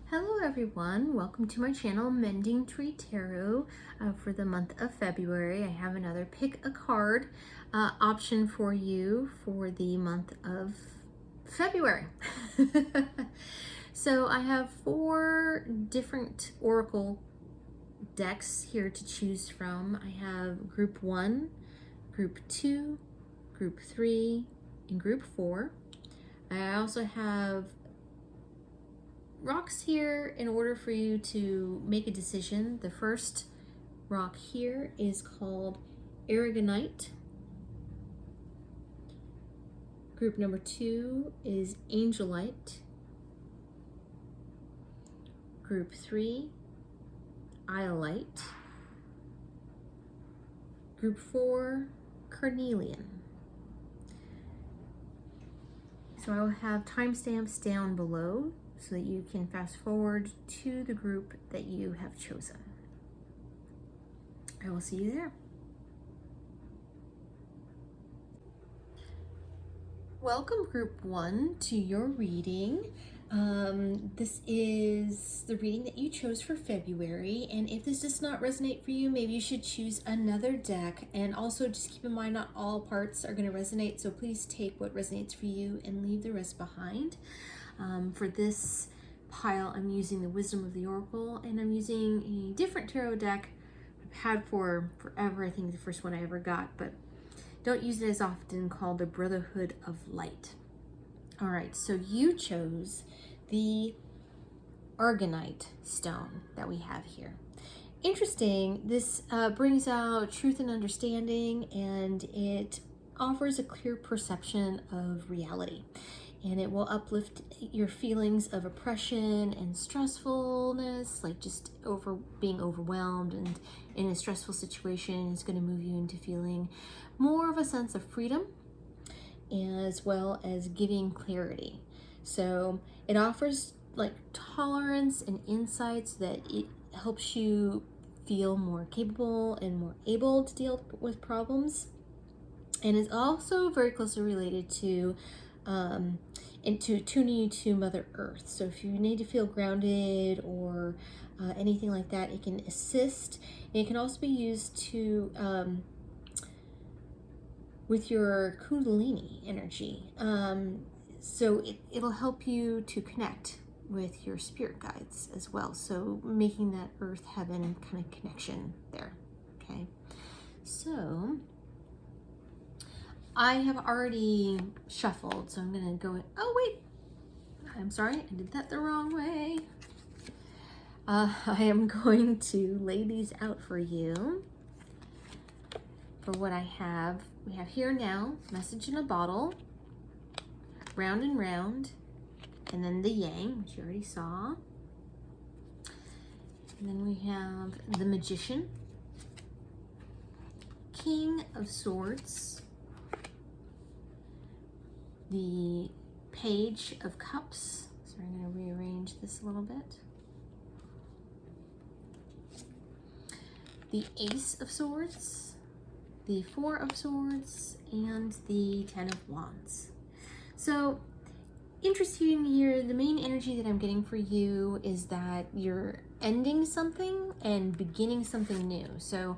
Hello everyone, welcome to my channel Mending Tree Tarot for the month of February. I have another pick a card option for you for the month of February. So I have 4 different oracle decks here to choose from. I have group 1, group 2, group 3, and group 4. I also have rocks here in order for you to make a decision. The first rock here is called Aragonite. Group number 2 is Angelite. Group 3, Iolite. Group 4, Carnelian. So I will have timestamps down below so that you can fast forward to the group that you have chosen. I will see you there. Welcome group 1 to your reading. This is the reading that you chose for February, and if this does not resonate for you, maybe you should choose another deck. And also just keep in mind, not all parts are going to resonate, so please take what resonates for you and leave the rest behind. For this pile, I'm using the Wisdom of the Oracle, and I'm using a different tarot deck I've had for forever. I think the first one I ever got, but don't use it as often, called the Brotherhood of Light. All right, so you chose the Aragonite stone that we have here. Interesting, this brings out truth and understanding, and it offers a clear perception of reality. And it will uplift your feelings of oppression and stressfulness, like just being overwhelmed and in a stressful situation. It's going to move you into feeling more of a sense of freedom, as well as giving clarity. So it offers like tolerance and insights that it helps you feel more capable and more able to deal with problems. And is also very closely related to into tuning you to Mother Earth. So if you need to feel grounded or anything like that, it can assist. And it can also be used to with your Kundalini energy. So it'll help you to connect with your spirit guides as well. So making that Earth Heaven kind of connection there. Okay, so I have already shuffled, so I'm gonna go, oh wait, I'm sorry, I did that the wrong way. I am going to lay these out for you for what I have. We have Here Now, Message in a Bottle, Round and Round, and then the Yang, which you already saw. And then we have the Magician, King of Swords, the Page of Cups. So I'm going to rearrange this a little bit. The Ace of Swords, the Four of Swords, and the Ten of Wands. So interesting here, the main energy that I'm getting for you is that you're ending something and beginning something new. So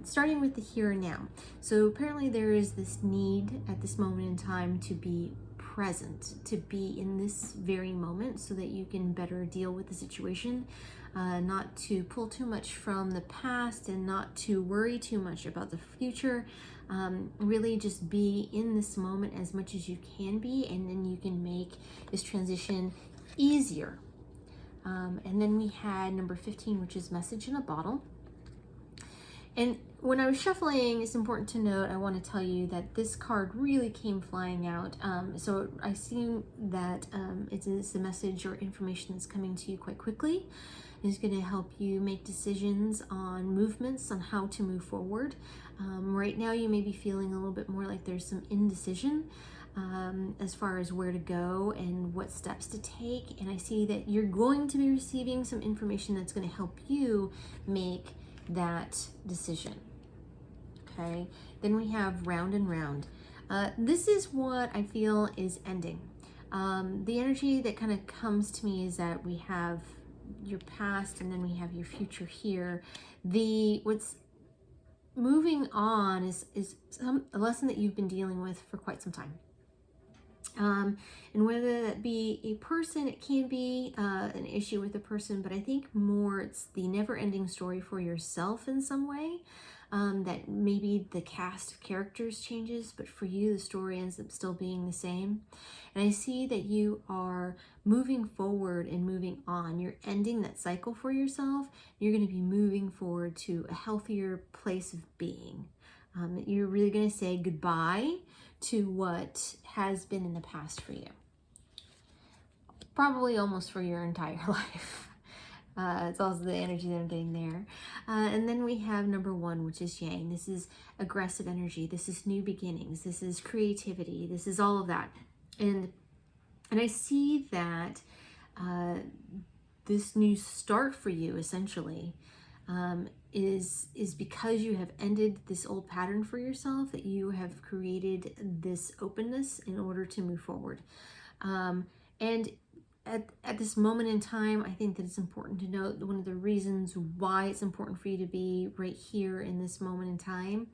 starting with the here and now. So apparently there is this need at this moment in time to be present, to be in this very moment so that you can better deal with the situation, not to pull too much from the past and not to worry too much about the future. Really just be in this moment as much as you can be, and then you can make this transition easier. And then we had number 15, which is Message in a Bottle. And when I was shuffling, it's important to note, I want to tell you that this card really came flying out. So I see that it is a message or information that's coming to you quite quickly. It's going to help you make decisions on movements, on how to move forward. Right now you may be feeling a little bit more like there's some indecision as far as where to go and what steps to take. And I see that you're going to be receiving some information that's going to help you make that decision. Okay, then we have Round and Round. This is what I feel is ending. The energy that kind of comes to me is that we have your past and then we have your future here. What's moving on is a lesson that you've been dealing with for quite some time. And whether that be a person, it can be an issue with a person, but I think more it's the never-ending story for yourself in some way. That maybe the cast of characters changes, but for you, the story ends up still being the same. And I see that you are moving forward and moving on. You're ending that cycle for yourself. You're going to be moving forward to a healthier place of being. You're really going to say goodbye to what has been in the past for you. Probably almost for your entire life. It's also the energy that I'm getting there. And then we have number 1, which is Yang. This is aggressive energy. This is new beginnings. This is creativity. This is all of that. And I see that this new start for you, essentially, is because you have ended this old pattern for yourself, that you have created this openness in order to move forward. And at this moment in time, I think that it's important to note that one of the reasons why it's important for you to be right here in this moment in time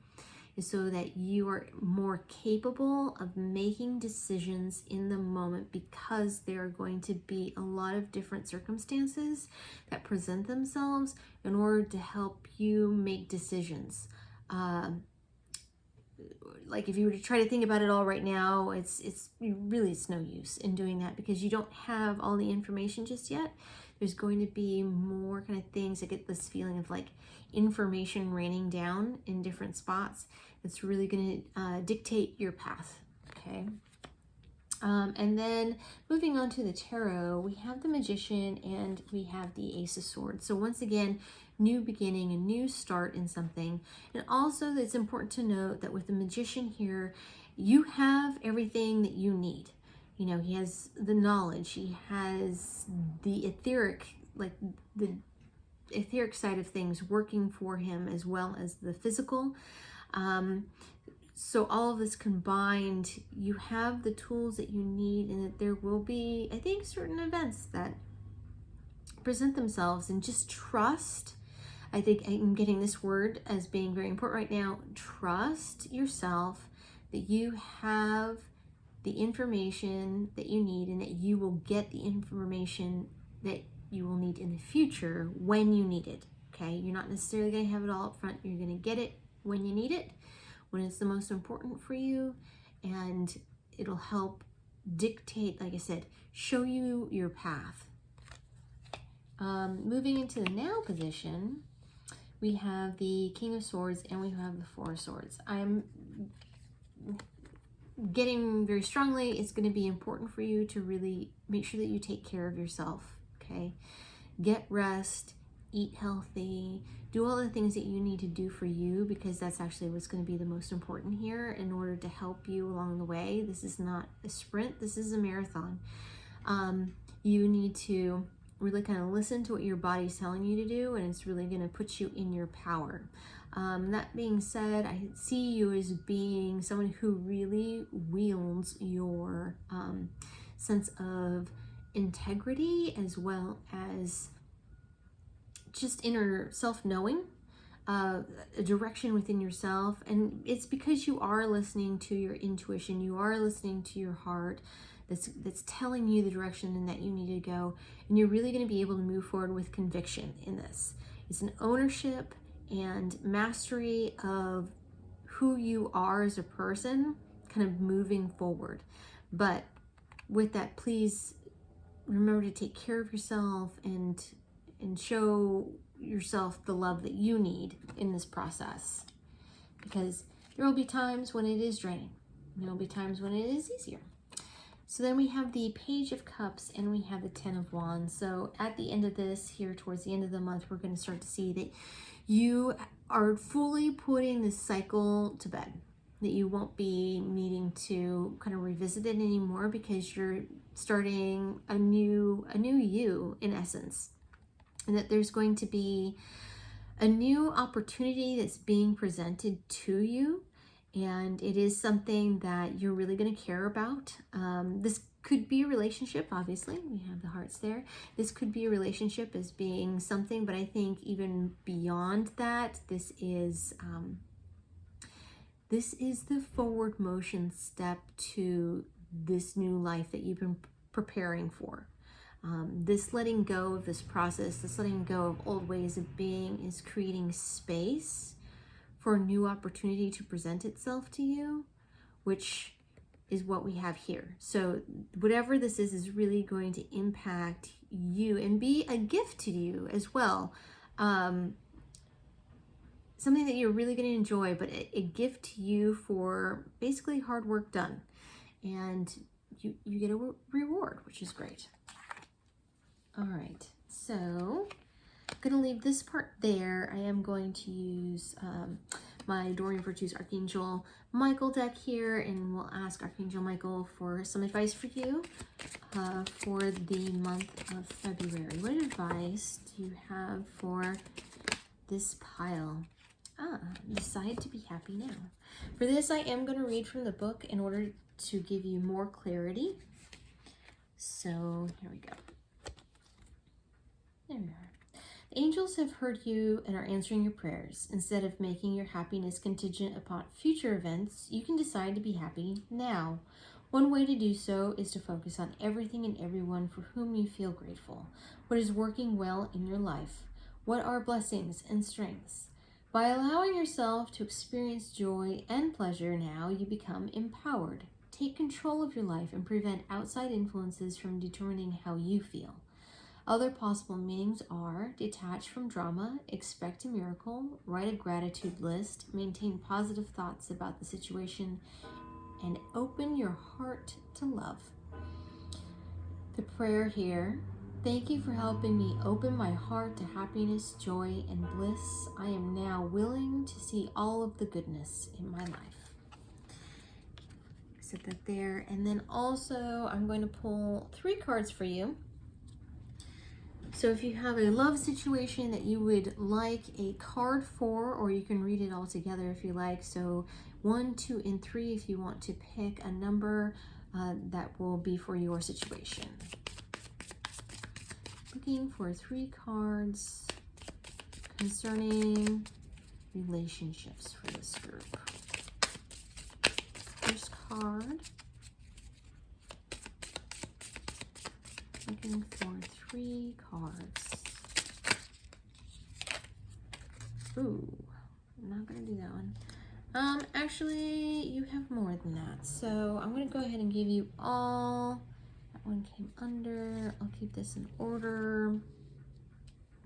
is so that you are more capable of making decisions in the moment, because there are going to be a lot of different circumstances that present themselves in order to help you make decisions. Like if you were to try to think about it all right now, it's no use in doing that, because you don't have all the information just yet. There's going to be more kind of things. I get this feeling of like information raining down in different spots. It's really going to dictate your path. Okay. And then moving on to the tarot, we have the Magician and we have the Ace of Swords. So once again, new beginning, a new start in something. And also it's important to note that with the Magician here, you have everything that you need. You know, he has the knowledge, he has the etheric side of things working for him, as well as the physical. So all of this combined, you have the tools that you need, and that there will be, I think, certain events that present themselves, and just trust. I think I'm getting this word as being very important right now. Trust yourself that you have the information that you need, and that you will get the information that you will need in the future when you need it. Okay, you're not necessarily going to have it all up front. You're going to get it when you need it, when it's the most important for you, and it'll help dictate, like I said, show you your path. Moving into the now position, we have the King of Swords and we have the Four of Swords. I'm getting very strongly, it's going to be important for you to really make sure that you take care of yourself, okay? Get rest, eat healthy, do all the things that you need to do for you, because that's actually what's going to be the most important here in order to help you along the way. This is not a sprint, this is a marathon. You need to really kind of listen to what your body's telling you to do, and it's really going to put you in your power. That being said, I see you as being someone who really wields your sense of integrity, as well as just inner self-knowing, a direction within yourself. And it's because you are listening to your intuition, you are listening to your heart, that's telling you the direction and that you need to go, and you're really going to be able to move forward with conviction in this. It's an ownership and mastery of who you are as a person, kind of moving forward. But with that, please remember to take care of yourself and show yourself the love that you need in this process, because there will be times when it is draining. There will be times when it is easier. So then we have the Page of Cups and we have the Ten of Wands. So at the end of this, here towards the end of the month, we're going to start to see that you are fully putting this cycle to bed, that you won't be needing to kind of revisit it anymore, because you're starting a new you in essence, and that there's going to be a new opportunity that's being presented to you. And it is something that you're really going to care about. This could be a relationship, obviously. We have the hearts there. This could be a relationship as being something, but I think even beyond that, this is the forward motion step to this new life that you've been preparing for. This letting go of this process, this letting go of old ways of being is creating space for a new opportunity to present itself to you, which is what we have here. So whatever this is really going to impact you and be a gift to you as well. Something that you're really going to enjoy, but a gift to you for basically hard work done. And you get a reward, which is great. All right, so I'm going to leave this part there. I am going to use my Adoring Virtues Archangel Michael deck here, and we'll ask Archangel Michael for some advice for you for the month of February. What advice do you have for this pile? Decide to be happy now. For this, I am going to read from the book in order to give you more clarity. So here we go. There we are. The angels have heard you and are answering your prayers. Instead of making your happiness contingent upon future events, you can decide to be happy now. One way to do so is to focus on everything and everyone for whom you feel grateful. What is working well in your life? What are blessings and strengths? By allowing yourself to experience joy and pleasure now, you become empowered. Take control of your life and prevent outside influences from determining how you feel. Other possible meanings are detach from drama, expect a miracle, write a gratitude list, maintain positive thoughts about the situation, and open your heart to love. The prayer here: thank you for helping me open my heart to happiness, joy, and bliss. I am now willing to see all of the goodness in my life. Set that there. And then also I'm going to pull 3 cards for you. So if you have a love situation that you would like a card for, or you can read it all together if you like. So 1, 2, and 3 if you want to pick a number that will be for your situation. Looking for 3 cards concerning relationships for this group. First card. Looking for 3 cards. Ooh, I'm not gonna do that one. Actually, you have more than that. So I'm gonna go ahead and give you all. That one came under. I'll keep this in order.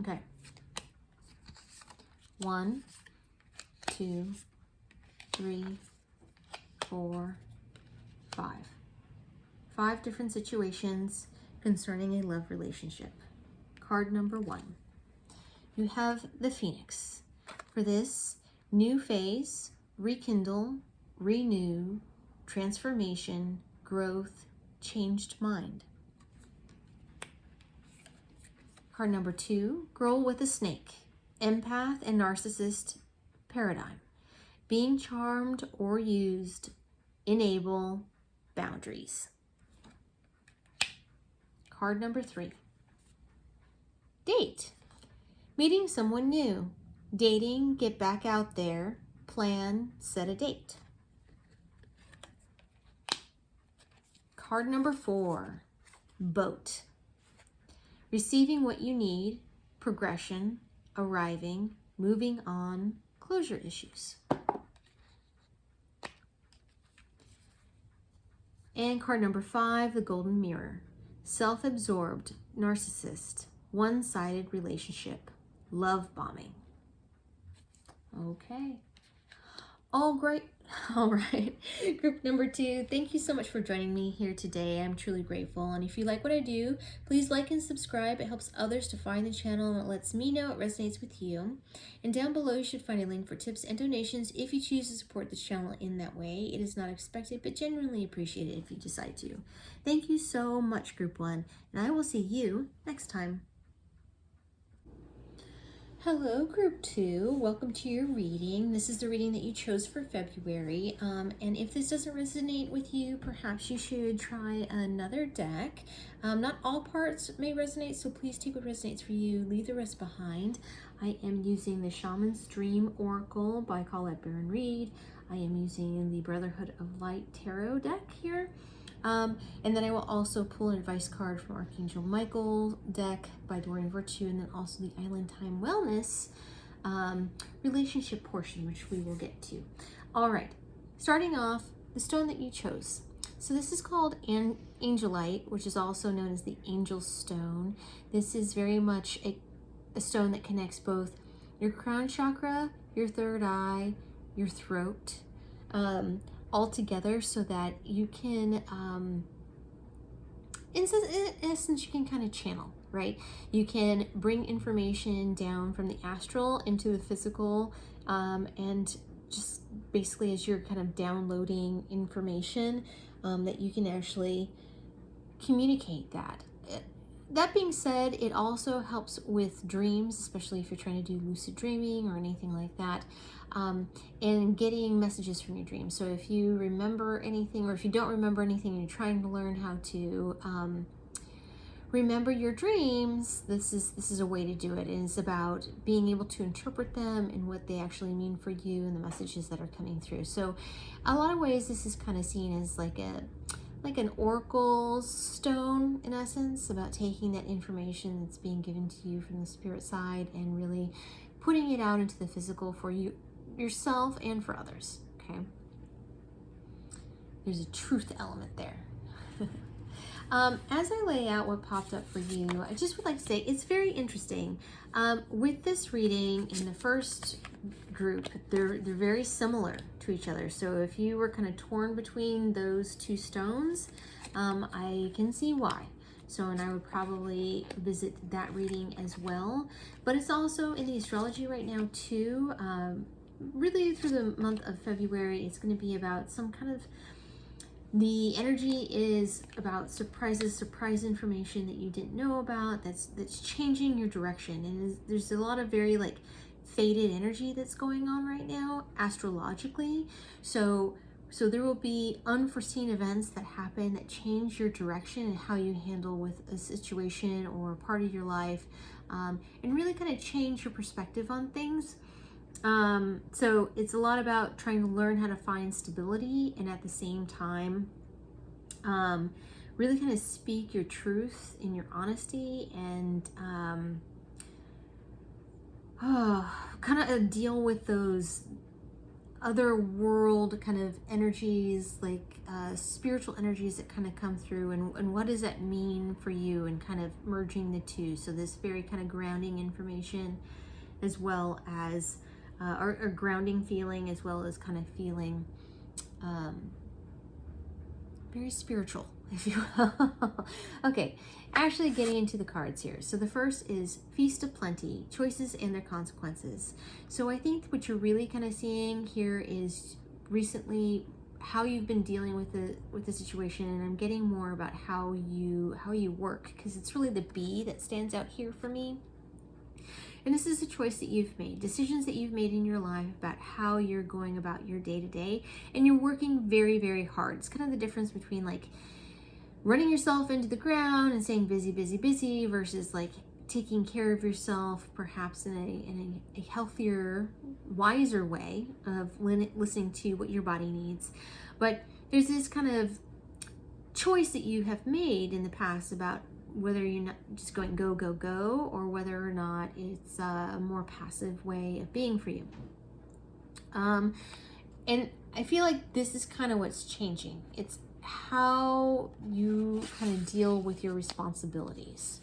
Okay. 1, 2, 3, 4, 5. 5 different situations concerning a love relationship. Card number 1. You have the Phoenix. For this, new phase, rekindle, renew, transformation, growth, changed mind. Card number 2, Girl with a Snake. Empath and narcissist paradigm. Being charmed or used, enable, boundaries. Card number 3, Date. Meeting someone new. Dating, get back out there, plan, set a date. Card number 4, Boat. Receiving what you need, progression, arriving, moving on, closure issues. And card number 5, the Golden Mirror. Self-absorbed, narcissist, one-sided relationship, love bombing. Okay. All great. All right. Group number 2, thank you so much for joining me here today. I'm truly grateful. And if you like what I do, please like and subscribe. It helps others to find the channel and it lets me know it resonates with you. And down below, you should find a link for tips and donations if you choose to support this channel in that way. It is not expected, but genuinely appreciated if you decide to. Thank you so much, Group 1, and I will see you next time. Hello, Group 2. Welcome to your reading. This is the reading that you chose for February. And if this doesn't resonate with you, perhaps you should try another deck. Not all parts may resonate, so please take what resonates for you. Leave the rest behind. I am using the Shaman's Dream Oracle by Colette Baron Reed. I am using the Brotherhood of Light Tarot deck here. And then I will also pull an advice card from Archangel Michael deck by Doreen Virtue, and then also the Island Time Wellness relationship portion, which we will get to. All right, starting off, the stone that you chose. So this is called Angelite, which is also known as the Angel Stone. This is very much a stone that connects both your crown chakra, your third eye, your throat, all together, so that you can, in essence, you can kind of channel, right? You can bring information down from the astral into the physical, and just basically as you're kind of downloading information, that you can actually communicate that. That being said, it also helps with dreams, especially if you're trying to do lucid dreaming or anything like that, and getting messages from your dreams. So if you remember anything, or if you don't remember anything and you're trying to learn how to remember your dreams, this is a way to do it. And it's about being able to interpret them and what they actually mean for you and the messages that are coming through. So a lot of ways this is kind of seen as like an oracle stone, in essence, about taking that information that's being given to you from the spirit side and really putting it out into the physical for yourself and for others. Okay, there's a truth element there. As I lay out what popped up for you, I just would like to say it's very interesting. With this reading in the first group, they're very similar to each other. So if you were kind of torn between those two stones, I can see why. So, and I would probably visit that reading as well. But it's also in the astrology right now too. Really through the month of February, it's going to be about some kind of, the energy is about surprises, surprise information that you didn't know about, that's changing your direction. And there's a lot of very like faded energy that's going on right now astrologically. So there will be unforeseen events that happen that change your direction and how you handle with a situation or a part of your life, and really kind of change your perspective on things. So it's a lot about trying to learn how to find stability and at the same time, really kind of speak your truth in your honesty and, kind of deal with those other world kind of energies, like spiritual energies that kind of come through, and what does that mean for you, and kind of merging the two. So this very kind of grounding information, as well as or grounding feeling, as well as kind of feeling very spiritual, if you will. Okay, actually getting into the cards here. So the first is Feast of Plenty, Choices and Their Consequences. So I think what you're really kind of seeing here is recently how you've been dealing with the situation, and I'm getting more about how you work, because it's really the bee that stands out here for me. And this is a choice that you've made, decisions that you've made in your life about how you're going about your day-to-day, and you're working very, very hard. It's kind of the difference between like running yourself into the ground and saying busy, busy, busy, versus like taking care of yourself, perhaps in a healthier, wiser way of listening to what your body needs. But there's this kind of choice that you have made in the past about whether you're not just going go, go, go, or whether or not it's a more passive way of being for you. And I feel like this is kind of what's changing. It's how you kind of deal with your responsibilities.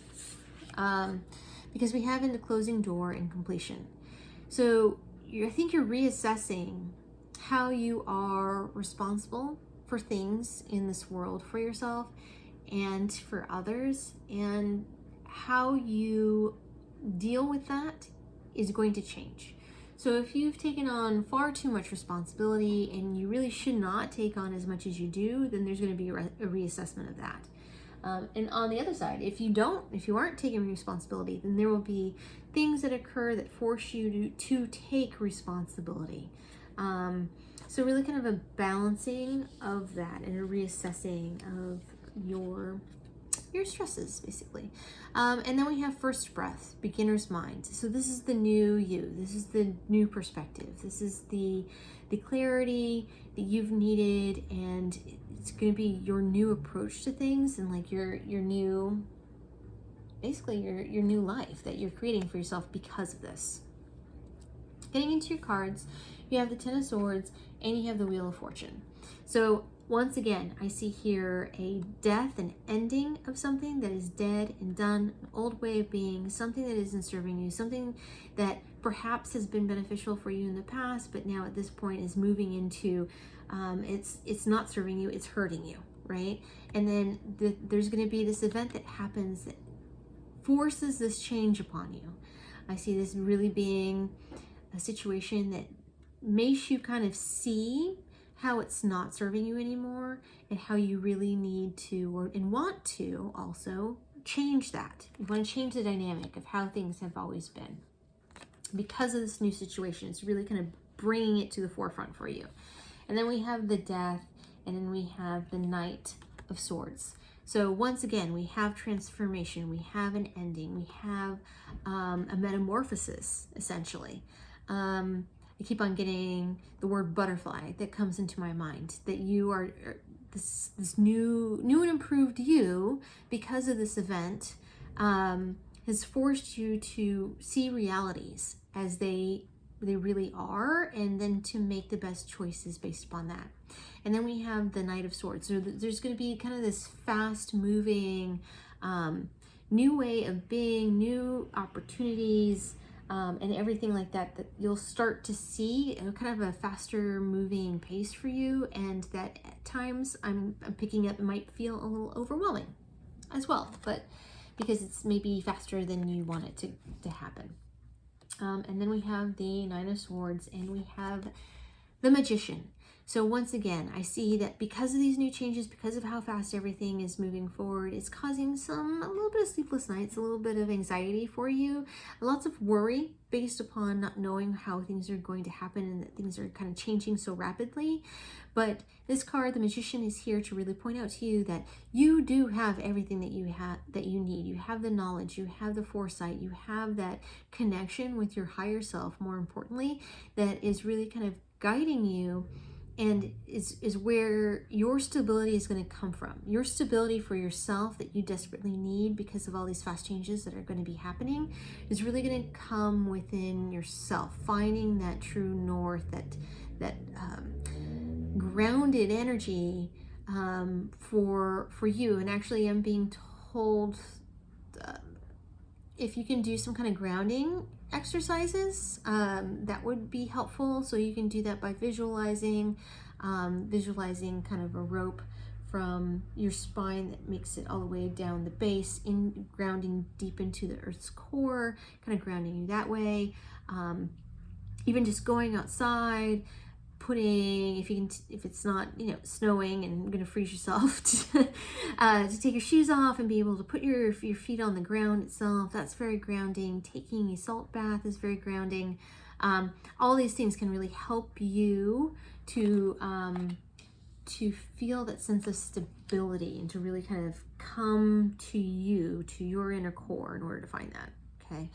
Because we have in the closing door and completion. So I think you're reassessing how you are responsible for things in this world for yourself and for others, and how you deal with that is going to change. So if you've taken on far too much responsibility and you really should not take on as much as you do, then there's going to be a reassessment of that. And on the other side, if you aren't taking responsibility, then there will be things that occur that force you to take responsibility. So really kind of a balancing of that and a reassessing of your stresses, basically. And then we have first breath, beginner's mind. So this is the new you. This is the new perspective. This is the clarity that you've needed, and it's going to be your new approach to things, and like your new, basically your new life that you're creating for yourself because of this. Getting into your cards, you have the Ten of Swords and you have the Wheel of Fortune. So once again, I see here a death, an ending of something that is dead and done, an old way of being, something that isn't serving you, something that perhaps has been beneficial for you in the past, but now at this point is moving into, it's not serving you, it's hurting you, right? And then there's going to be this event that happens that forces this change upon you. I see this really being a situation that makes you kind of see how it's not serving you anymore, and how you really need to and want to also change that. You want to change the dynamic of how things have always been. Because of this new situation, it's really kind of bringing it to the forefront for you. And then we have the Death, and then we have the Knight of Swords. So once again, we have transformation, we have an ending, we have a metamorphosis, essentially. I keep on getting the word butterfly that comes into my mind, that you are this new and improved you because of this event has forced you to see realities as they really are, and then to make the best choices based upon that. And then we have the Knight of Swords. So there's going to be kind of this fast moving new way of being, new opportunities, and everything like that, that you'll start to see kind of a faster moving pace for you, and that at times I'm picking up, it might feel a little overwhelming as well, but because it's maybe faster than you want it to happen. And then we have the Nine of Swords, and we have the Magician. So once again, I see that because of these new changes, because of how fast everything is moving forward, it's causing a little bit of sleepless nights, a little bit of anxiety for you, lots of worry based upon not knowing how things are going to happen, and that things are kind of changing so rapidly. But this card, the Magician, is here to really point out to you that you do have everything that you need. You have the knowledge, you have the foresight, you have that connection with your higher self, more importantly, that is really kind of guiding you, and is where your stability is going to come from. Your stability for yourself that you desperately need because of all these fast changes that are going to be happening is really going to come within yourself, finding that true north, that grounded energy for you. And actually, I'm being told if you can do some kind of grounding exercises, that would be helpful. So you can do that by visualizing kind of a rope from your spine that makes it all the way down the base, in grounding deep into the earth's core, kind of grounding you that way. Even just going outside, putting, if it's not snowing and going to freeze yourself, to take your shoes off and be able to put your feet on the ground itself. That's very grounding. Taking a salt bath is very grounding. All these things can really help you to feel that sense of stability, and to really kind of come to your inner core in order to find that. Okay.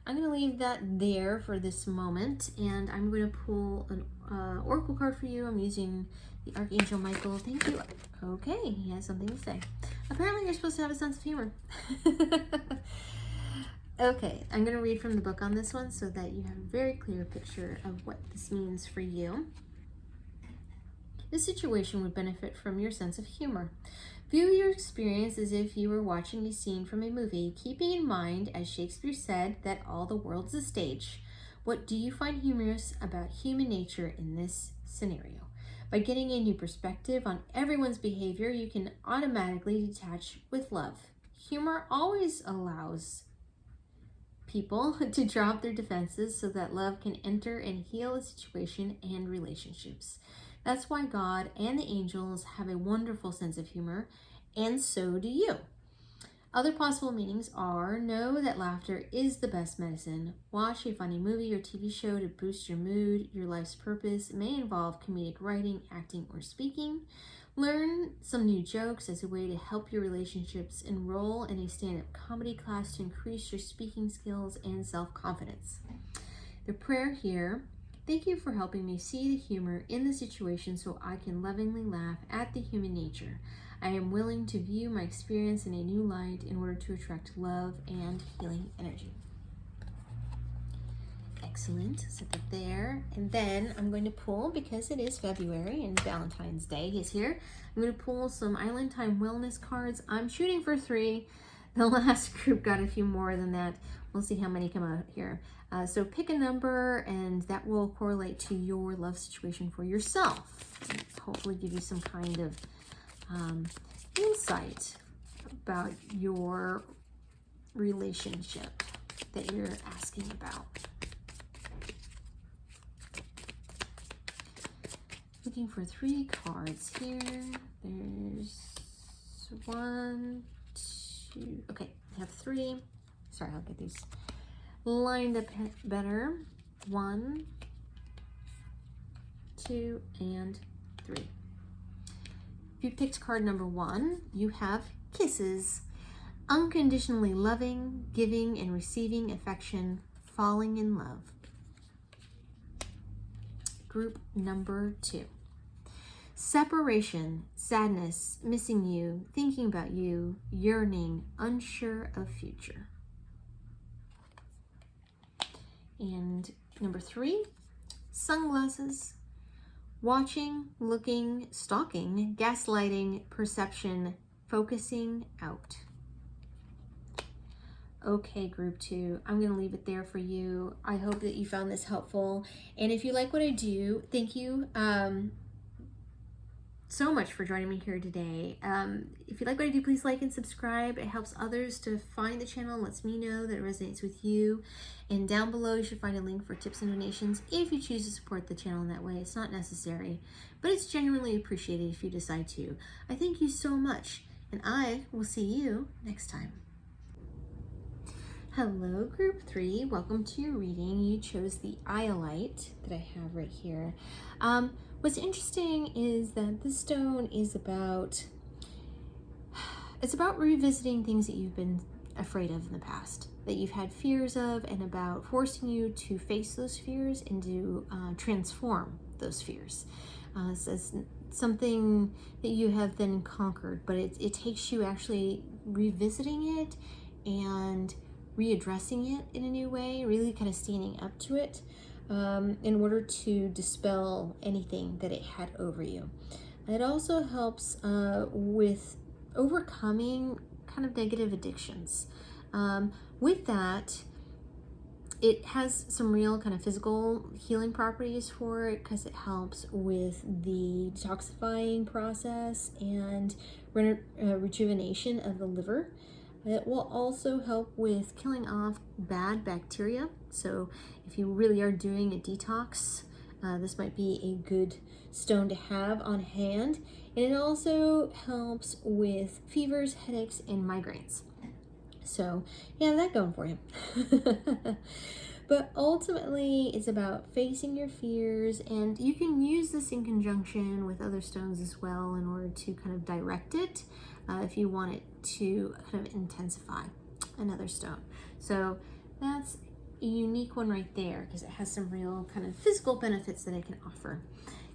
I'm going to leave that there for this moment, and I'm going to pull an oracle card for you. I'm using the Archangel Michael. Thank you. Okay, he has something to say. Apparently you're supposed to have a sense of humor. Okay, I'm going to read from the book on this one so that you have a very clear picture of what this means for you. This situation would benefit from your sense of humor. View your experience as if you were watching a scene from a movie, keeping in mind, as Shakespeare said, that all the world's a stage. What do you find humorous about human nature in this scenario? By getting a new perspective on everyone's behavior, you can automatically detach with love. Humor always allows people to drop their defenses so that love can enter and heal a situation and relationships. That's why God and the angels have a wonderful sense of humor, and so do you. Other possible meanings are: know that laughter is the best medicine. Watch a funny movie or TV show to boost your mood. Your life's purpose may involve comedic writing, acting, or speaking. Learn some new jokes as a way to help your relationships. Enroll in a stand-up comedy class to increase your speaking skills and self-confidence. The prayer here: thank you for helping me see the humor in the situation so I can lovingly laugh at the human nature. I am willing to view my experience in a new light in order to attract love and healing energy. Excellent. Set that there. And then I'm going to pull, because it is February and Valentine's Day is here, I'm going to pull some Island Time Wellness cards. I'm shooting for 3. The last group got a few more than that. We'll see how many come out here. So pick a number, and that will correlate to your love situation for yourself. And hopefully give you some kind of insight about your relationship that you're asking about. Looking for 3 cards here. There's 1, 2. Okay, I have 3. Sorry, I'll get these lined up better. 1, 2, and 3. If you picked card number 1, you have kisses. Unconditionally loving, giving and receiving affection, falling in love. Group number 2. Separation, sadness, missing you, thinking about you, yearning, unsure of future. And number 3, sunglasses. Watching, looking, stalking, gaslighting, perception, focusing out. Okay, group 2, I'm going to leave it there for you. I hope that you found this helpful. And if you like what I do, thank you so much for joining me here today. If you like what I do, please like and subscribe. It helps others to find the channel and lets me know that it resonates with you. And down below, you should find a link for tips and donations if you choose to support the channel in that way. It's not necessary, but it's genuinely appreciated if you decide to. I thank you so much, and I will see you next time. Hello, group 3. Welcome to your reading. You chose the Iolite that I have right here. What's interesting is that this stone is about revisiting things that you've been afraid of in the past, that you've had fears of, and about forcing you to face those fears and to transform those fears. So it's something that you have then conquered, but it takes you actually revisiting it and readdressing it in a new way, really kind of standing up to it in order to dispel anything that it had over you. It also helps with overcoming kind of negative addictions. With that, it has some real kind of physical healing properties for it, because it helps with the detoxifying process and rejuvenation of the liver. It will also help with killing off bad bacteria. So if you really are doing a detox, this might be a good stone to have on hand. And it also helps with fevers, headaches, and migraines. So you have that going for you. But ultimately, it's about facing your fears, and you can use this in conjunction with other stones as well in order to kind of direct it if you want it to kind of intensify another stone. So that's a unique one right there, because it has some real kind of physical benefits that it can offer.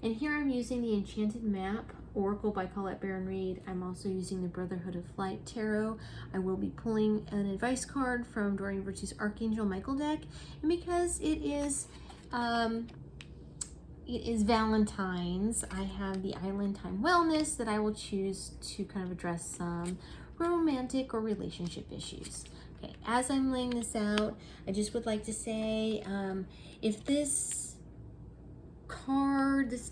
And here I'm using the Enchanted Map Oracle by Colette Baron Reed. I'm also using the Brotherhood of Flight Tarot. I will be pulling an advice card from Doreen Virtue's Archangel Michael deck. And because it is Valentine's, I have the Island Time Wellness that I will choose to kind of address some romantic or relationship issues. Okay, as I'm laying this out, I just would like to say, if this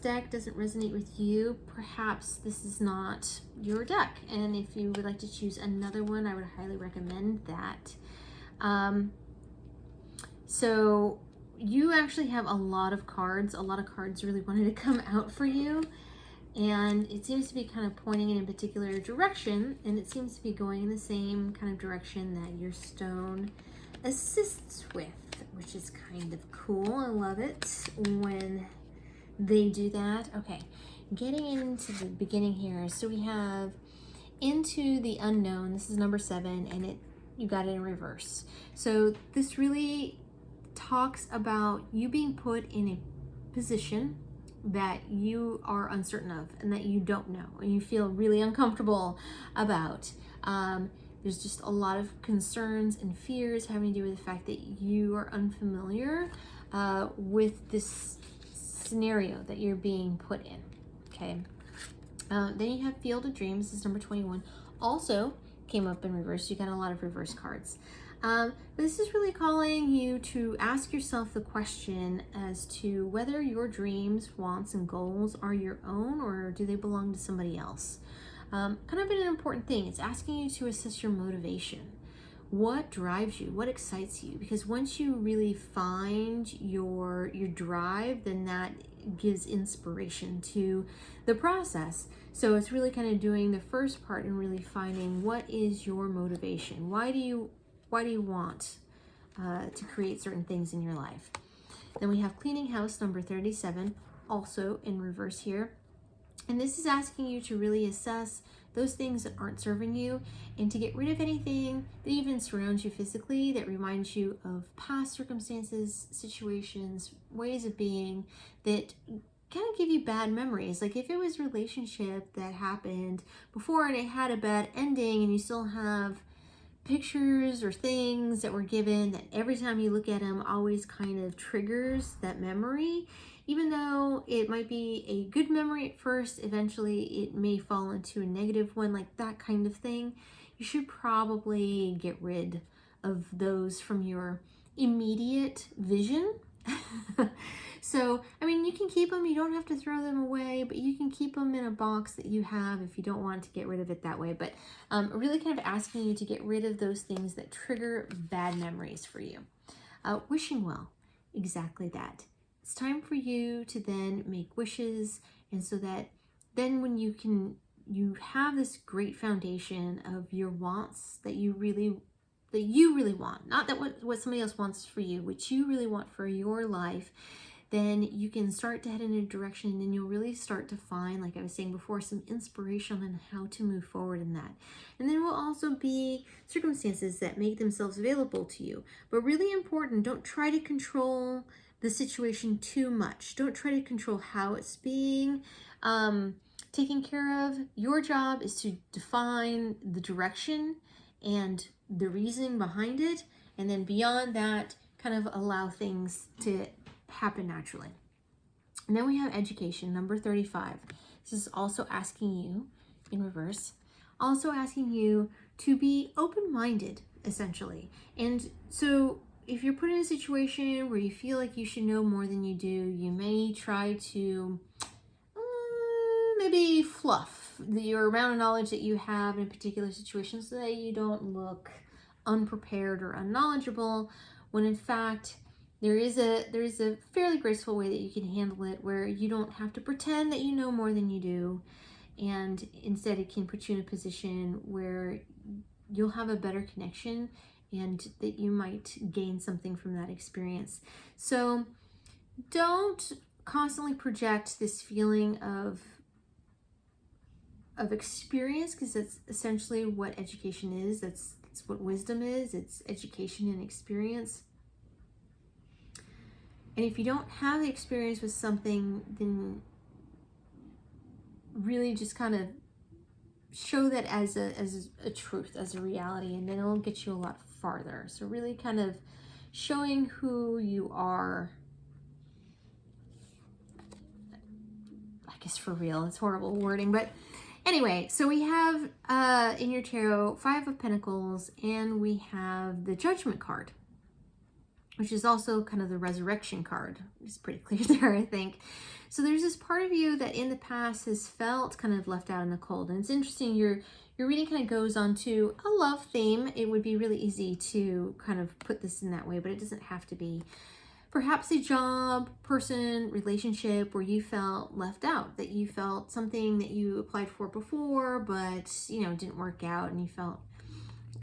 deck doesn't resonate with you, perhaps this is not your deck. And if you would like to choose another one, I would highly recommend that. So you actually have a lot of cards really wanted to come out for you. and it seems to be kind of pointing in a particular direction, and it seems to be going in the same kind of direction that your stone assists with, which is kind of cool. I love it when they do that. Okay, getting into the beginning here. So we have into the unknown. This is number 7, and you got it in reverse. So this really talks about you being put in a position that you are uncertain of and that you don't know and you feel really uncomfortable about. There's just a lot of concerns and fears having to do with the fact that you are unfamiliar with this scenario that you're being put in. Okay. Then you have Field of Dreams. This is number 21. Also came up in reverse. You got a lot of reverse cards. This is really calling you to ask yourself the question as to whether your dreams, wants, and goals are your own or do they belong to somebody else. Kind of an important thing. It's asking you to assess your motivation. What drives you? What excites you? Because once you really find your drive, then that gives inspiration to the process. So it's really kind of doing the first part and really finding what is your motivation. Why do you want to create certain things in your life? Then we have Cleaning House, number 37, also in reverse here. And this is asking you to really assess those things that aren't serving you and to get rid of anything that even surrounds you physically that reminds you of past circumstances, situations, ways of being that kind of give you bad memories. Like if it was a relationship that happened before and it had a bad ending and you still have pictures or things that were given that every time you look at them always kind of triggers that memory, even though it might be a good memory at first, eventually it may fall into a negative one, like that kind of thing. You should probably get rid of those from your immediate vision. So, I mean, you can keep them, you don't have to throw them away, but you can keep them in a box that you have if you don't want to get rid of it that way. But really kind of asking you to get rid of those things that trigger bad memories for you. Wishing well, exactly that. It's time for you to then make wishes, and so that then when you have this great foundation of your wants that you really want, not that what somebody else wants for you, what you really want for your life, then you can start to head in a direction and then you'll really start to find, like I was saying before, some inspiration on how to move forward in that. And then will also be circumstances that make themselves available to you. But really important, don't try to control the situation too much. Don't try to control how it's being taken care of. Your job is to define the direction and the reasoning behind it, and then beyond that, kind of allow things to happen naturally. And then we have education, number 35. This is also asking you, in reverse, also asking you to be open-minded, essentially. And so if you're put in a situation where you feel like you should know more than you do, you may try to maybe fluff your amount of knowledge that you have in a particular situation so that you don't look unprepared or unknowledgeable, when in fact there is a fairly graceful way that you can handle it where you don't have to pretend that you know more than you do, and instead it can put you in a position where you'll have a better connection and that you might gain something from that experience. So don't constantly project this feeling of experience, because that's essentially what education is. That's what wisdom is. It's education and experience. And if you don't have the experience with something, then really just kind of show that as a truth, as a reality, and then it'll get you a lot farther. So really kind of showing who you are, I guess for real. It's horrible wording, but anyway, so we have in your tarot 5 of Pentacles, and we have the Judgment card, which is also kind of the resurrection card. It's pretty clear there, I think. So there's this part of you that in the past has felt kind of left out in the cold. And it's interesting, your reading kind of goes on to a love theme. It would be really easy to kind of put this in that way, but it doesn't have to be. perhaps a job, person, relationship where you felt left out, that you felt something that you applied for before, but didn't work out and you felt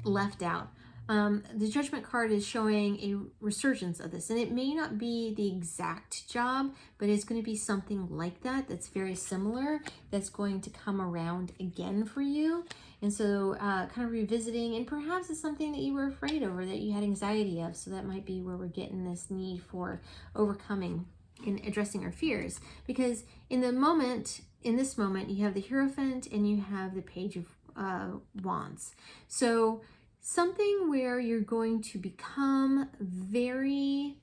left out. The Judgment card is showing a resurgence of this, and it may not be the exact job, but it's going to be something like that that's very similar, that's going to come around again for you. And so kind of revisiting, and perhaps it's something that you were afraid of or that you had anxiety of, so that might be where we're getting this need for overcoming and addressing our fears. Because in this moment, you have the Hierophant and you have the Page of Wands. So something where you're going to become very,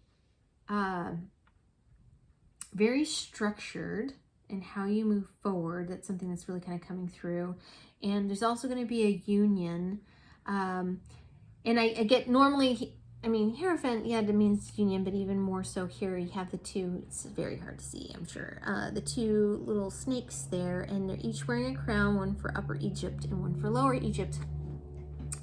very structured in how you move forward. That's something that's really kind of coming through. And there's also going to be a union. And I get normally, Hierophant, yeah, it means union, but even more so here you have the two, it's very hard to see, I'm sure, the two little snakes there, and they're each wearing a crown, one for Upper Egypt and one for Lower Egypt.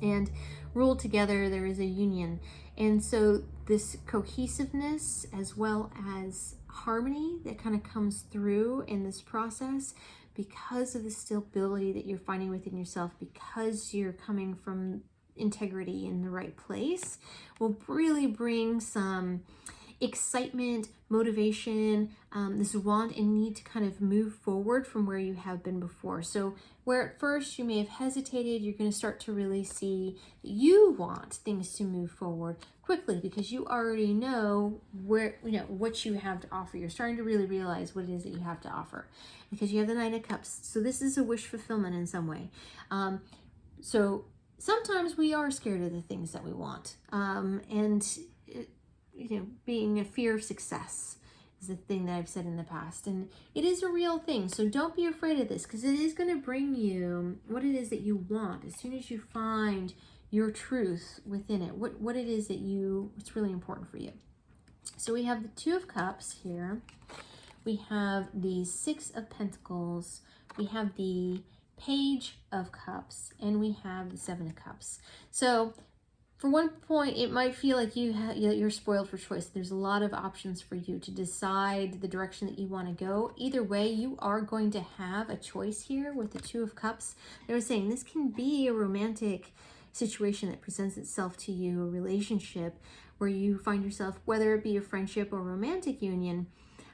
And ruled together, there is a union. And so this cohesiveness as well as harmony that kind of comes through in this process, because of the stability that you're finding within yourself, because you're coming from integrity in the right place, will really bring some excitement, motivation, this want and need to kind of move forward from where you have been before. So where at first you may have hesitated, you're going to start to really see that you want things to move forward quickly, because you already know what you have to offer. You're starting to really realize what it is that you have to offer, because you have the Knight of Cups. So this is a wish fulfillment in some way. So sometimes we are scared of the things that we want, being a fear of success is the thing that I've said in the past, and it is a real thing. So don't be afraid of this, because it is going to bring you what it is that you want as soon as you find your truth within it, what it is that what's really important for you. So we have the Two of Cups here, we have the Six of Pentacles, we have the Page of Cups, and we have the Seven of Cups. So for one point, it might feel like you're spoiled for choice. There's a lot of options for you to decide the direction that you want to go. Either way, you are going to have a choice here with the Two of Cups. They were saying this can be a romantic situation that presents itself to you, a relationship where you find yourself, whether it be a friendship or romantic union,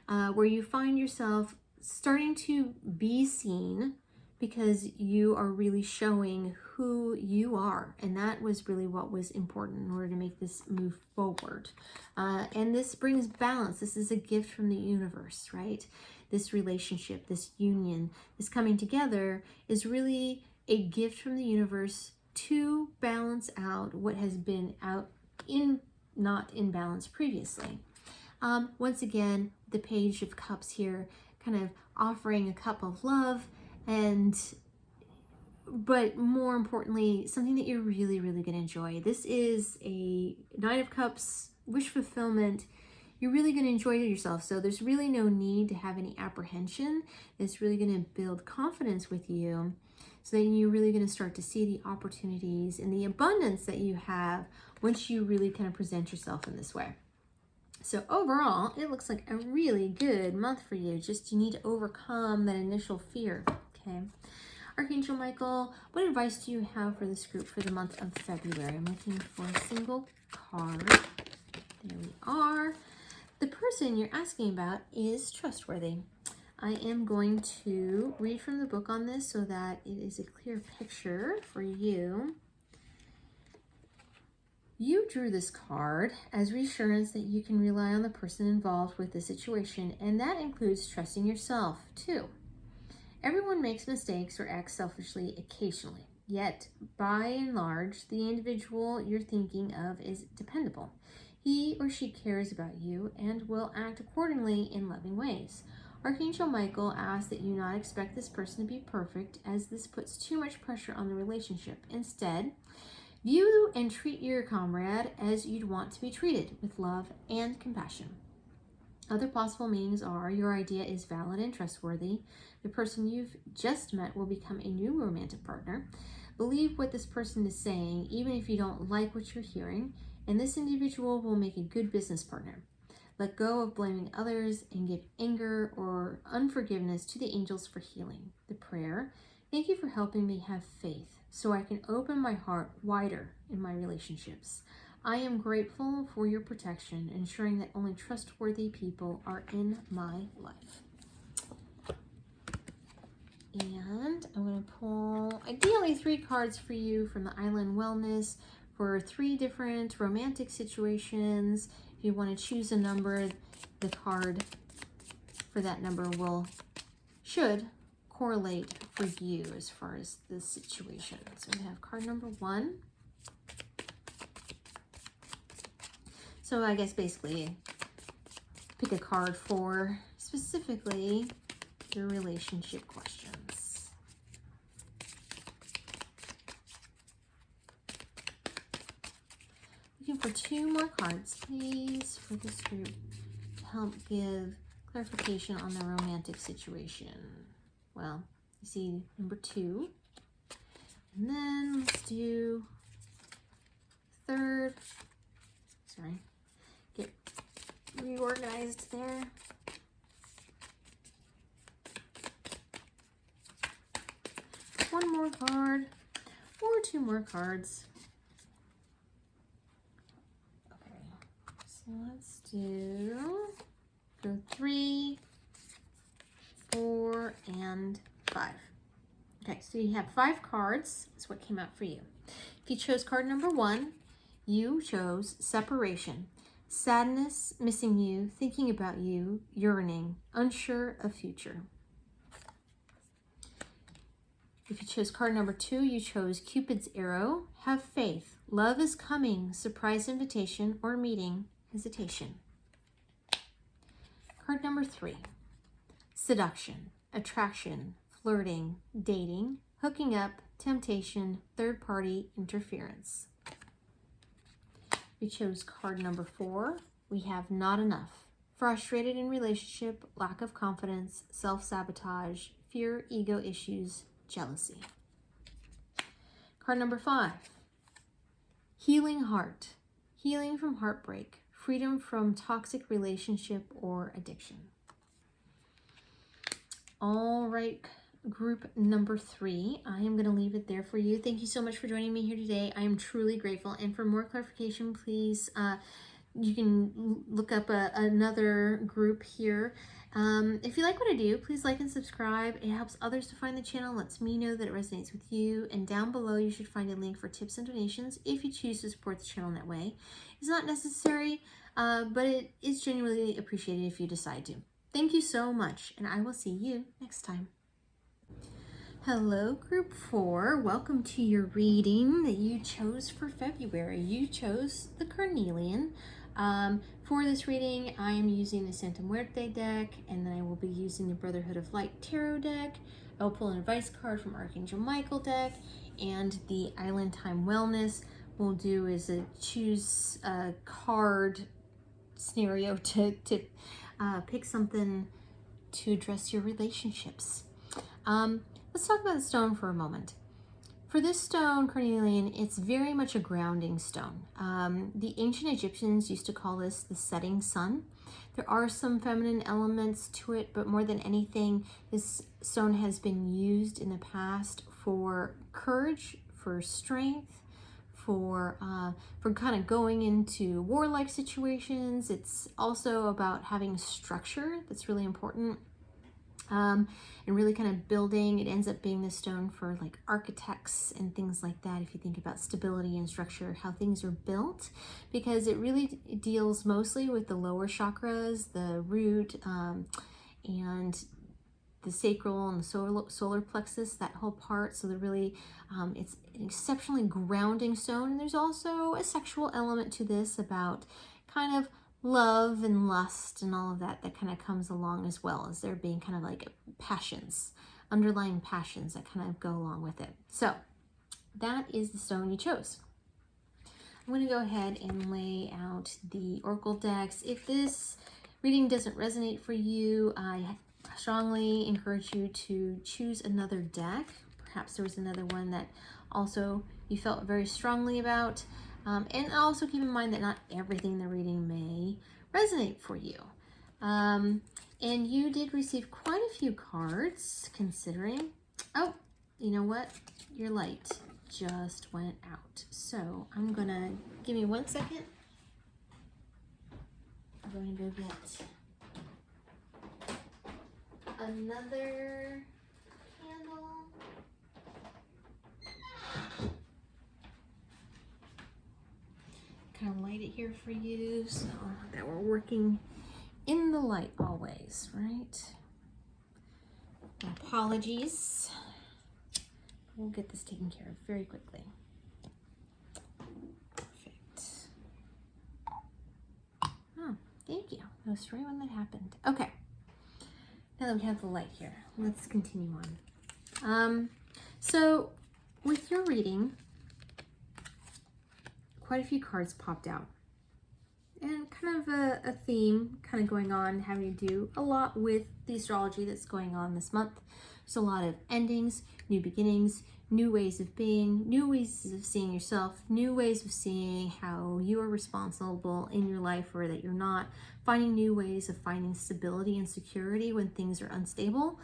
where you find yourself starting to be seen, because you are really showing who you are. And that was really what was important in order to make this move forward. And this brings balance. This is a gift from the universe, right? This relationship, this union, this coming together is really a gift from the universe to balance out what has been not in balance previously. Once again, the Page of Cups here, kind of offering a cup of love, but more importantly, something that you're really, really going to enjoy. This is a Knight of Cups, wish fulfillment. You're really going to enjoy yourself. So there's really no need to have any apprehension. It's really going to build confidence with you. So then you're really going to start to see the opportunities and the abundance that you have once you really kind of present yourself in this way. So overall, it looks like a really good month for you. Just you need to overcome that initial fear. Okay. Archangel Michael, what advice do you have for this group for the month of February? I'm looking for a single card. There we are. The person you're asking about is trustworthy. I am going to read from the book on this so that it is a clear picture for you. You drew this card as reassurance that you can rely on the person involved with the situation, and that includes trusting yourself too. Everyone makes mistakes or acts selfishly occasionally, yet by and large, the individual you're thinking of is dependable. He or she cares about you and will act accordingly in loving ways. Archangel Michael asks that you not expect this person to be perfect, as this puts too much pressure on the relationship. Instead, view and treat your comrade as you'd want to be treated, with love and compassion. Other possible meanings are: your idea is valid and trustworthy. The person you've just met will become a new romantic partner. Believe what this person is saying, even if you don't like what you're hearing, and this individual will make a good business partner. Let go of blaming others and give anger or unforgiveness to the angels for healing. The prayer, thank you for helping me have faith so I can open my heart wider in my relationships. I am grateful for your protection, ensuring that only trustworthy people are in my life. And I'm going to pull ideally 3 cards for you from the Island Wellness for 3 different romantic situations. If you want to choose a number, the card for that number should correlate for you as far as the situation. So we have card number 1. So I guess basically pick a card for specifically your relationship questions. Looking for 2 more cards, please, for this group to help give clarification on the romantic situation. Well, you see number 2. And then let's do 3rd. Sorry, get reorganized there. One more card or 2 more cards. Okay, so let's go 3, 4, and 5. Okay, so you have 5 cards. That's what came out for you. If you chose card number 1, you chose separation, sadness, missing you, thinking about you, yearning, unsure of future. If you chose card number 2, you chose Cupid's arrow, have faith, love is coming, surprise invitation or meeting, hesitation. Card number 3, seduction, attraction, flirting, dating, hooking up, temptation, third party interference. We chose card number 4. We have not enough, frustrated in relationship, lack of confidence, self-sabotage, fear, ego issues, jealousy. Card number 5, healing heart, healing from heartbreak, freedom from toxic relationship or addiction. All right, group number 3, I am going to leave it there for you. Thank you so much for joining me here today. I am truly grateful. And for more clarification, please, you can look up another group here. If you like what I do, please like and subscribe. It helps others to find the channel, lets me know that it resonates with you. And down below, you should find a link for tips and donations if you choose to support the channel in that way. It's not necessary, but it is genuinely appreciated if you decide to. Thank you so much, and I will see you next time. Hello, group 4. Welcome to your reading that you chose for February. You chose the Carnelian. For this reading, I am using the Santa Muerte deck, and then I will be using the Brotherhood of Light Tarot deck. I will pull an advice card from Archangel Michael deck, and the Island Time Wellness we'll do is choose a card scenario to pick something to address your relationships. Let's talk about the stone for a moment. For this stone, Carnelian, it's very much a grounding stone. The ancient Egyptians used to call this the setting sun. There are some feminine elements to it, but more than anything, this stone has been used in the past for courage, for strength, for kind of going into warlike situations. It's also about having structure that's really important. And really kind of building. It ends up being the stone for like architects and things like that, if you think about stability and structure, how things are built, because it really deals mostly with the lower chakras, the root, and the sacral and the solar plexus, that whole part. So it's an exceptionally grounding stone. And there's also a sexual element to this, about kind of love and lust and all of that kind of comes along, as well as there being kind of like passions, underlying passions that kind of go along with it. So that is the stone you chose. I'm going to go ahead and lay out the oracle decks. If this reading doesn't resonate for you, I strongly encourage you to choose another deck. Perhaps there was another one that also you felt very strongly about. And also keep in mind that not everything in the reading may resonate for you. And you did receive quite a few cards, considering. Oh, you know what? Your light just went out. So I'm gonna, give me 1 second. I'm going to go get another candle. Kind of light it here for you so that we're working in the light always, right? Apologies. We'll get this taken care of very quickly. Perfect. Oh, thank you. That was right when that happened. Okay. Now that we have the light here, let's continue on. So with your reading, quite a few cards popped out. And kind of a theme kind of going on, having to do a lot with the astrology that's going on this month. There's a lot of endings, new beginnings, new ways of being, new ways of seeing yourself, new ways of seeing how you are responsible in your life or that you're not, finding new ways of finding stability and security when things are unstable.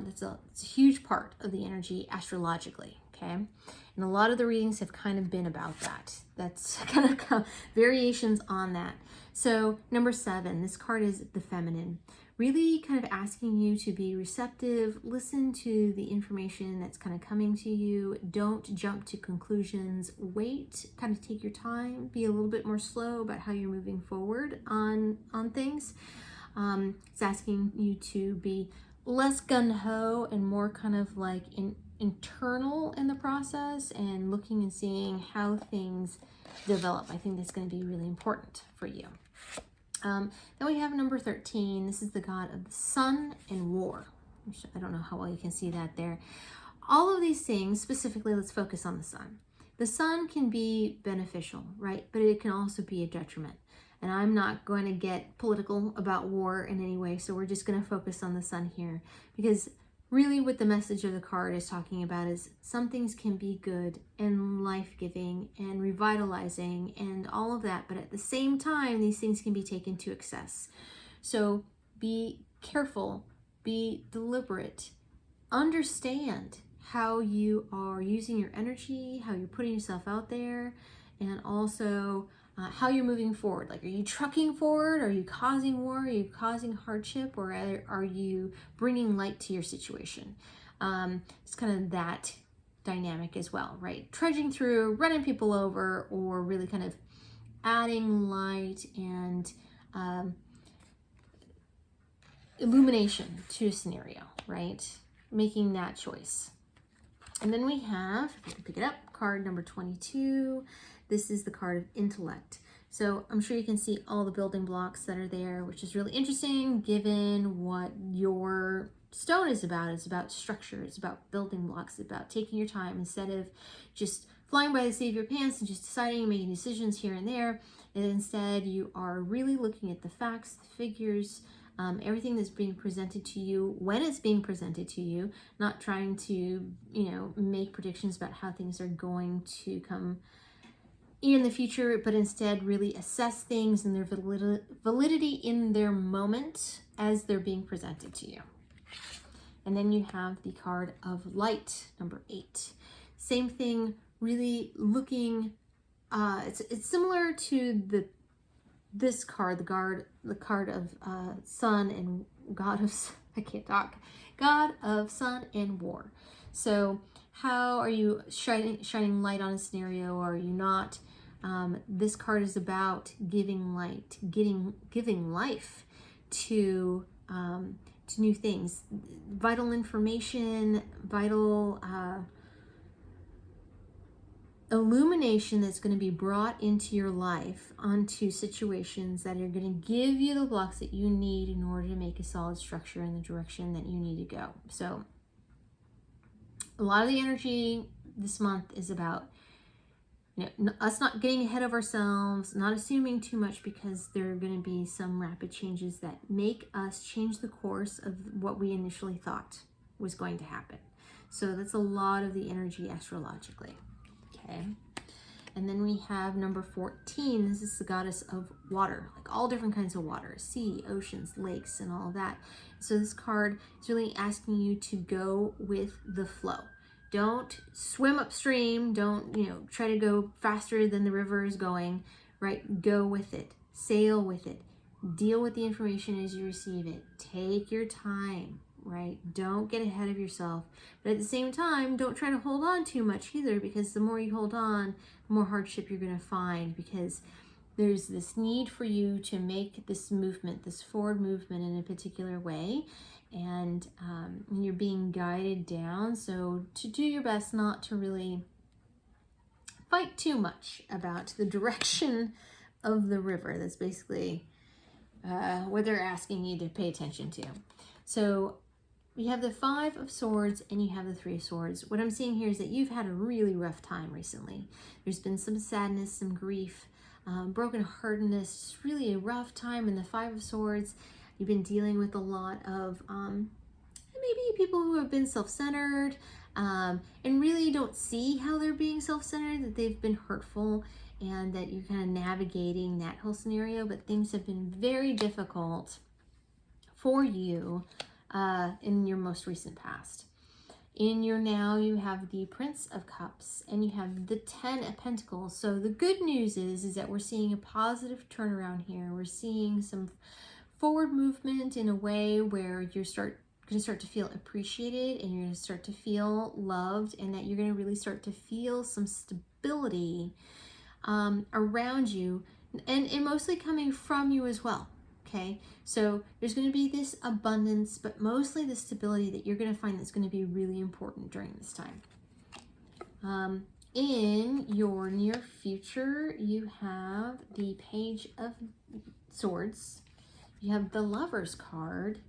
It's a huge part of the energy astrologically, okay? And a lot of the readings have kind of been about that. That's kind of variations on that. So number 7, this card is the feminine. Really kind of asking you to be receptive, listen to the information that's kind of coming to you. Don't jump to conclusions. Wait, kind of take your time, be a little bit more slow about how you're moving forward on things. It's asking you to be less gung-ho and more kind of like internal in the process and looking and seeing how things develop. I think that's going to be really important for you. Then we have number 13. This is the god of the sun and war. I don't know how well you can see that there. All of these things, specifically, let's focus on the sun. The sun can be beneficial, right? But it can also be a detriment. And I'm not going to get political about war in any way, so we're just going to focus on the sun here. Because really what the message of the card is talking about is some things can be good and life-giving and revitalizing and all of that, but at the same time, these things can be taken to excess. So be careful, be deliberate, understand how you are using your energy, how you're putting yourself out there, and also how you're moving forward. Like, are you trucking forward? Are you causing war? Are you causing hardship? Or are you bringing light to your situation? It's kind of that dynamic as well, right? Trudging through, running people over, or really kind of adding light and illumination to a scenario, right? Making that choice. And then we have, if you can pick it up, card number 22. This is the card of intellect. So I'm sure you can see all the building blocks that are there, which is really interesting given what your stone is about. It's about structure, it's about building blocks, it's about taking your time instead of just flying by the seat of your pants and just deciding and making decisions here and there. And instead you are really looking at the facts, the figures, everything that's being presented to you when it's being presented to you, not trying to, make predictions about how things are going to come in the future, but instead really assess things and their validity in their moment as they're being presented to you. And then you have the card of light, number 8. Same thing, really looking, it's similar to this card, the card of sun and god of, god of sun and war. So how are you shining light on a scenario, or are you not? This card is about giving light, giving life to new things, vital information, vital illumination that's going to be brought into your life, onto situations that are going to give you the blocks that you need in order to make a solid structure in the direction that you need to go. So a lot of the energy this month is about us not getting ahead of ourselves, not assuming too much, because there are going to be some rapid changes that make us change the course of what we initially thought was going to happen. So that's a lot of the energy astrologically. Okay. And then we have number 14. This is the goddess of water, like all different kinds of water, sea, oceans, lakes, and all of that. So this card is really asking you to go with the flow. Don't swim upstream. Don't, try to go faster than the river is going, right? Go with it. Sail with it. Deal with the information as you receive it. Take your time, right? Don't get ahead of yourself. But at the same time, don't try to hold on too much either, because the more you hold on, the more hardship you're going to find, because there's this need for you to make this movement, this forward movement in a particular way. And you're being guided down. So to do your best not to really fight too much about the direction of the river. That's basically what they're asking you to pay attention to. So you have the 5 of Swords and you have the 3 of Swords. What I'm seeing here is that you've had a really rough time recently. There's been some sadness, some grief, brokenheartedness. It's really a rough time. In the 5 of Swords, you've been dealing with a lot of maybe people who have been self-centered and really don't see how they're being self-centered, that they've been hurtful, and that you're kind of navigating that whole scenario. But things have been very difficult for you in your most recent past. In your now, you have the Prince of Cups and you have the 10 of Pentacles. So the good news is that we're seeing a positive turnaround here. We're seeing some forward movement in a way where you're going to start to feel appreciated, and you're going to start to feel loved, and that you're going to really start to feel some stability around you, and mostly coming from you as well. Okay, so there's going to be this abundance, but mostly the stability that you're going to find that's going to be really important during this time. In your near future, you have the Page of Swords, you have the Lover's card,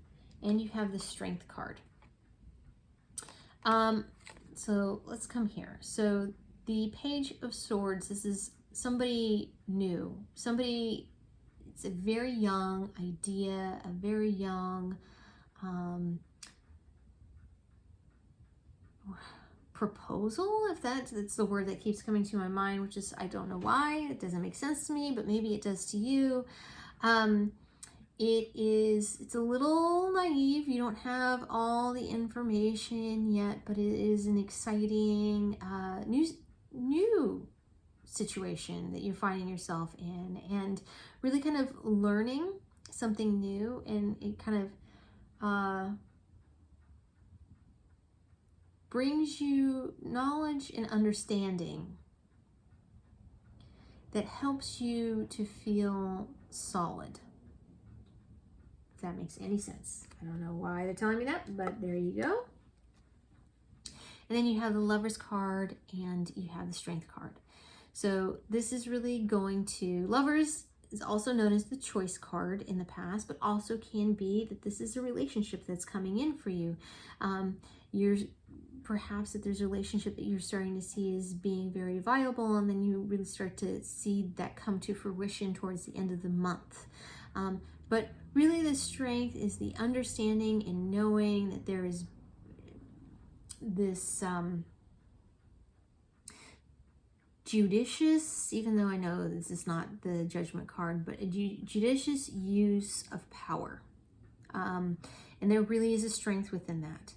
and you have the Strength card. So let's come here. So the Page of Swords, this is somebody new, somebody, it's a very young idea, a very young proposal, if that's the word that keeps coming to my mind, which is, I don't know why, it doesn't make sense to me, but maybe it does to you. It's a little naive. You don't have all the information yet, but it is an exciting new situation that you're finding yourself in, and really kind of learning something new, and it kind of brings you knowledge and understanding that helps you to feel solid. If that makes any sense. I don't know why they're telling me that, but there you go. And then you have the Lover's card and you have the Strength card. So this is really going to, Lovers is also known as the Choice card in the past, but also can be that this is a relationship that's coming in for you. Perhaps that there's a relationship that you're starting to see as being very viable, and then you really start to see that come to fruition towards the end of the month. But really the strength is the understanding and knowing that there is this judicious, even though I know this is not the Judgment card, but a judicious use of power. And there really is a strength within that.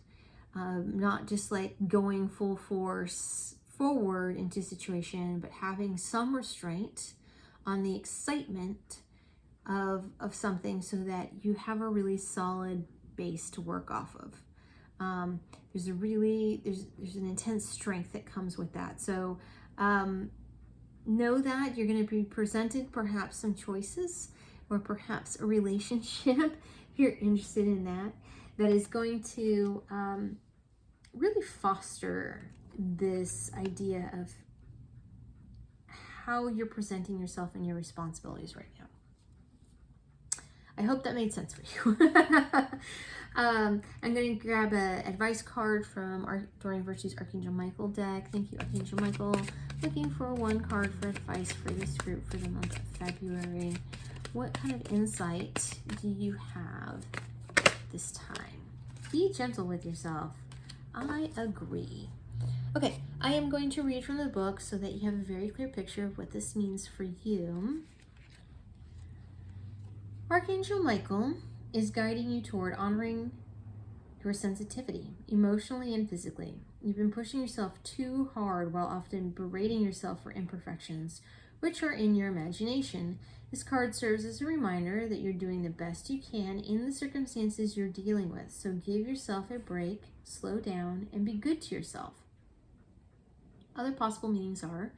Not just like going full force forward into a situation, but having some restraint on the excitement of something, so that you have a really solid base to work off of. There's an intense strength that comes with that. So know that you're going to be presented perhaps some choices, or perhaps a relationship, if you're interested in that is going to really foster this idea of how you're presenting yourself and your responsibilities right now. I hope that made sense for you. I'm going to grab an advice card from our Adoring Virtues Archangel Michael deck. Thank you, Archangel Michael. Looking for one card for advice for this group for the month of February. What kind of insight do you have this time? Be gentle with yourself. I agree. Okay, I am going to read from the book so that you have a very clear picture of what this means for you. Archangel Michael is guiding you toward honoring your sensitivity, emotionally and physically. You've been pushing yourself too hard while often berating yourself for imperfections, which are in your imagination. This card serves as a reminder that you're doing the best you can in the circumstances you're dealing with. So give yourself a break, slow down, and be good to yourself. Other possible meanings are: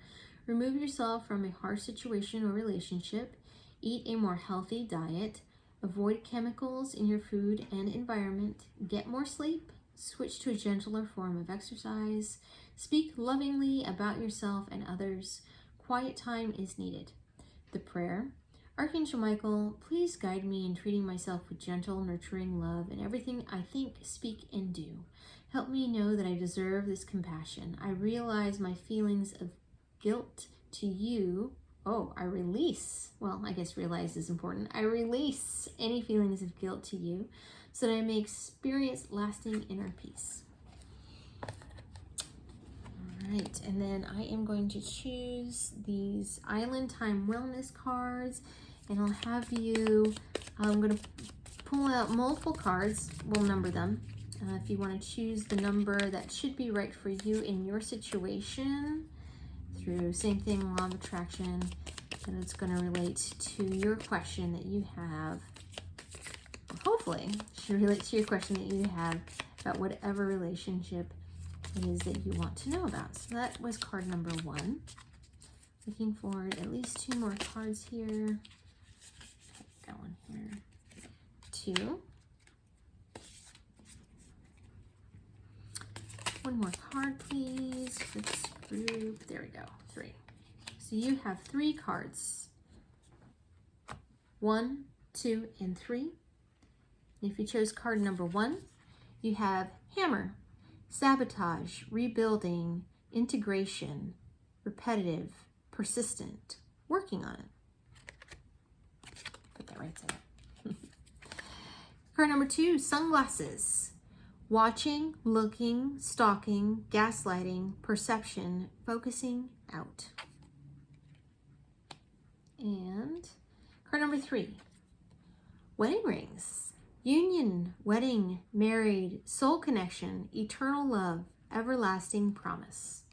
remove yourself from a harsh situation or relationship, eat a more healthy diet, avoid chemicals in your food and environment, get more sleep, switch to a gentler form of exercise, speak lovingly about yourself and others. Quiet time is needed. The prayer: Archangel Michael, please guide me in treating myself with gentle, nurturing love in everything I think, speak, and do. Help me know that I deserve this compassion. I realize my feelings of guilt to you. I release. Well, I guess realize is important. I release any feelings of guilt to you so that I may experience lasting inner peace. All right, and then I am going to choose these Island Time Wellness cards, and I'll have you, I'm going to pull out multiple cards. We'll number them. If you want to choose the number that should be right for you in your situation, through same thing, law of attraction, and it's going to relate to your question that you have. Hopefully, should relate to your question that you have about whatever relationship it is that you want to know about. So that was card number 1. Looking forward, at least 2 more cards here. Okay, got one here. 2. One more card, please, for this group. There we go, 3. So you have 3 cards. 1, 2, and 3. If you chose card number 1, you have hammer, sabotage, rebuilding, integration, repetitive, persistent, working on it. Put that right there. Card number 2, sunglasses. Watching, looking, stalking, gaslighting, perception, focusing out. And card number 3, wedding rings. Union, wedding, married, soul connection, eternal love, everlasting promise.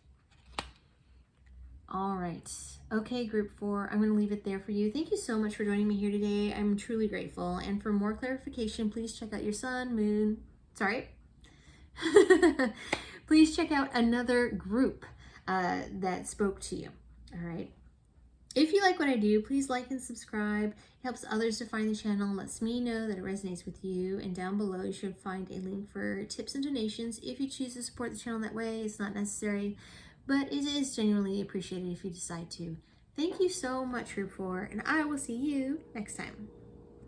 All right. Okay, group 4, I'm going to leave it there for you. Thank you so much for joining me here today. I'm truly grateful. And for more clarification, please check out your sun, moon, please check out another group that spoke to you. All right. If you like what I do, please like and subscribe. It helps others to find the channel and lets me know that it resonates with you. And down below, you should find a link for tips and donations. If you choose to support the channel that way, it's not necessary, but it is genuinely appreciated if you decide to. Thank you so much, Group 4, and I will see you next time.